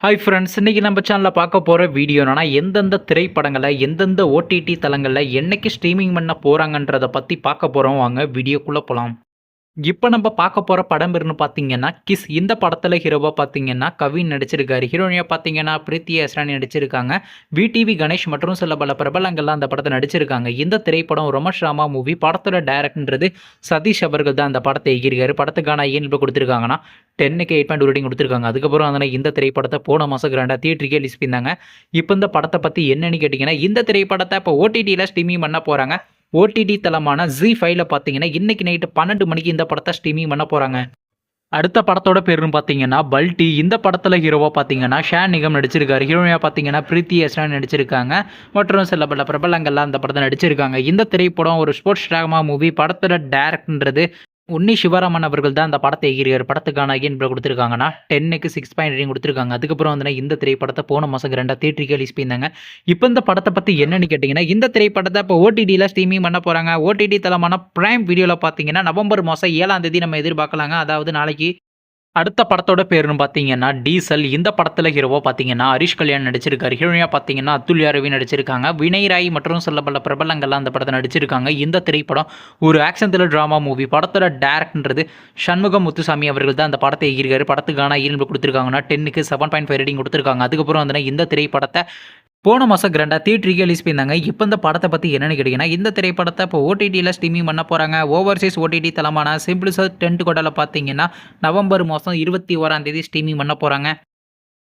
Hi friends, இன்னைக்கு நம்ம சேனலில் பார்க்க போகிற வீடியோ என்னன்னா, எந்தெந்த திரைப்படங்களை எந்தெந்த ஓடிடி தளங்களில் என்னைக்கு ஸ்ட்ரீமிங் பண்ண போகிறாங்கன்றதை பற்றி பார்க்க போகிறோம். வாங்க வீடியோக்குள்ளே போகலாம். இப்போ நம்ம பார்க்க போகிற படம் பேருன்னு பார்த்தீங்கன்னா கிஸ். இந்த படத்தில் ஹீரோவாக பார்த்தீங்கன்னா கவின் நடிச்சிருக்காரு. ஹீரோயினியாக பார்த்தீங்கன்னா பிரீத்தி ஹஸ்ரானி நடிச்சிருக்காங்க. விடிவி கணேஷ் மற்றும் சில பல பிரபலங்கள்லாம் அந்த படத்தை நடிச்சிருக்காங்க. இந்த திரைப்படம் ரொமேஷ் ராமா மூவி. படத்தோட டைரக்டர்ன்றது சதீஷ் அவர்கள் தான் அந்த படத்தை எகிரிக்காரு. படத்துக்கான இப்போ கொடுத்துருக்காங்கன்னா 10க்கு 8.2 ரேட்டிங் கொடுத்துருக்காங்க. அதுக்கப்புறம் அதனால் இந்த திரைப்படத்தை போன மாதம் கிராண்டாக தியேட்டருக்கே ரிலீஸ் பண்ணியிருந்தாங்க. இப்போ இந்த படத்தை பற்றி என்னன்னு கேட்டிங்கன்னா, இந்த திரைப்படத்தை இப்போ ஓடிடியில் ஸ்ட்ரீமிங் பண்ண போகிறாங்க. ஓடிடி தளமான ஜி5ல பார்த்தீங்கன்னா இன்னைக்கு நைட்டு 12 மணிக்கு இந்த படத்தை ஸ்ட்ரீமிங் பண்ண போகிறாங்க. அடுத்த படத்தோட பேருன்னு பார்த்தீங்கன்னா பல்டி. இந்த படத்தில் ஹீரோவாக பார்த்தீங்கன்னா ஷான் நிகம் நடிச்சிருக்காரு. ஹீரோயினாக பார்த்தீங்கன்னா பிரீத்தி ஹஸ்ரானி நடிச்சிருக்காங்க. மற்றும் சில பல பிரபலங்கள்லாம் அந்த படத்தை நடிச்சிருக்காங்க. இந்த திரைப்படம் ஒரு ஸ்போர்ட்ஸ் ட்ராமா மூவி. படத்தோட டைரக்டர்ன்றது உன்னி சிவராமன் அவர்கள் தான் அந்த படத்தை எகிரியார். படத்துக்கான இப்போ கொடுத்துருக்காங்கன்னா 10க்கு 6.8 ரேட்டிங் கொடுத்துருக்காங்க. அதுக்கப்புறம் வந்து இந்த திரைப்படத்தை போன மாதம் கிராண்டாக தியேட்டருக்கு ரிலீஸ் பண்ணியிருந்தாங்க. இப்போ இந்த படத்தை பற்றி என்னன்னு கேட்டிங்கன்னா, இந்த திரைப்படத்தை இப்போ ஓடிடியில் ஸ்ட்ரீமிங் பண்ண போகிறாங்க. ஓடிடி தளமான பிரைம் வீடியோவில் பார்த்தீங்கன்னா நவம்பர் மாதம் 7ஆம் தேதி நம்ம எதிர்பார்க்கலாங்க. அதாவது நாளைக்கு. அடுத்த படத்தோட பேருன்னு பார்த்தீங்கன்னா டீசல். இந்த படத்தில் ஹீரோவாக பார்த்தீங்கன்னா ஹரிஷ் கல்யாண் நடிச்சிருக்காரு. ஹீரோயினாக பார்த்தீங்கன்னா அதுல்யா ரவி நடிச்சிருக்காங்க. வினய் ராய் மற்றும் சில பல பிரபலங்கள்லாம் அந்த படத்தை நடிச்சிருக்காங்க. இந்த திரைப்படம் ஒரு ஆக்ஷன் த்ரில்லர் ட்ராமா மூவி. படத்தோட டேரக்டர்ன்றது சண்முகம் முத்துசாமி அவர்கள் தான் அந்த படத்தை எகிரிக்காரு. படத்துக்கான கொடுத்துருக்காங்கன்னா 10க்கு 7.5 ரேட்டிங் கொடுத்துருக்காங்க. அதுக்கப்புறம் வந்து இந்த திரைப்படத்தை போன மாதம் கிராண்டாக தியேட்டருக்கு ரிலீஸ் பண்ணியிருந்தாங்க. இப்போ இந்த படத்தை பற்றி என்னென்னு கேட்டிங்கன்னா, இந்த திரைப்படத்தை இப்போ ஓடிடியில் ஸ்ட்ரீமிங் பண்ண போகிறாங்க. ஓவர்சீஸ் ஓடிடி தளமான சிம்பிள் சர்ச் டென்ட் கோட்டாவில் பார்த்தீங்கன்னா நவம்பர் மாதம் 21ஆம் தேதி ஸ்ட்ரீமிங் பண்ண போகிறாங்க.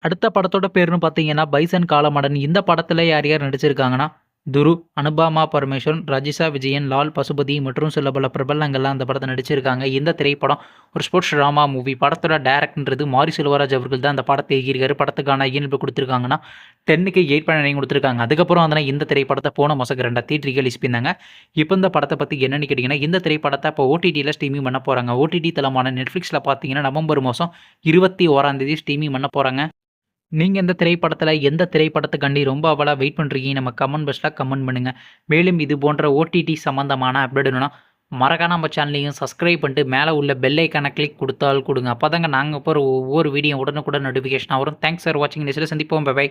அடுத்த படத்தோட பேருன்னு பார்த்தீங்கன்னா பைசன் காலமடன். இந்த படத்தில் யார் யார் நடிச்சிருக்காங்கன்னா துரு, அனுபாமா பரமேஸ்வரன், ரஜிஷா விஜயன், லால் பசுபதி மற்றும் சில பல பிரபலங்கள்லாம் அந்த படத்தை நடிச்சிருக்காங்க. இந்த திரைப்படம் ஒரு ஸ்போர்ட்ஸ் ட்ராமா மூவி. படத்தோட டைரக்டர்ன்றது மாரி செல்வராஜ் அவர்கள் தான் அந்த படத்தை எகிரிக்காரு. படத்துக்கான இப்போ கொடுத்துருக்காங்கன்னா 10க்கு 8.9 கொடுத்துருக்காங்க. அதுக்கப்புறம் அதனால் இந்த திரைப்படத்தை போன மாதம் கிராண்டாக தியேட்டருக்கு ரிலீஸ் பண்ணியிருந்தாங்க. இப்போ இந்த படத்தை பற்றி என்னென்னு கேட்டிங்கன்னா, இந்த திரைப்படத்தை இப்போ ஓடிடியில் ஸ்ட்ரீமிங் பண்ண போகிறாங்க. ஓடிடி தளமான நெட்ஃப்ளிக்ஸில் பார்த்தீங்கன்னா நவம்பர் மாதம் 21ஆம் தேதி ஸ்ட்ரீமிங் பண்ண போகிறாங்க. நீங்கள் இந்த திரைப்படத்தில் எந்த திரைப்படத்துக்காண்டி ரொம்ப அவளாக வெயிட் பண்ணுறீங்க? நம்ம கமெண்ட் பாக்ஸில் கமெண்ட் பண்ணுங்கள். மேலும் இது போன்ற ஓடிடி சம்மந்தமான அப்டேட் வேணும்னா மறக்காம நம்ம சேனலையும் சப்ஸ்கிரைப் பண்ணிட்டு மேலே உள்ள பெல் ஐக்கானை கிளிக் கொடுத்தால் கொடுங்க. அப்போ தாங்க நாங்கள் போகிற ஒவ்வொரு வீடியோ உடனுக்குடன் நோட்டிஃபிகேஷன் வரும். தேங்க்ஸ் ஃபார் வாட்சிங். நெக்ஸ்ட்டில் சந்திப்போம். பை.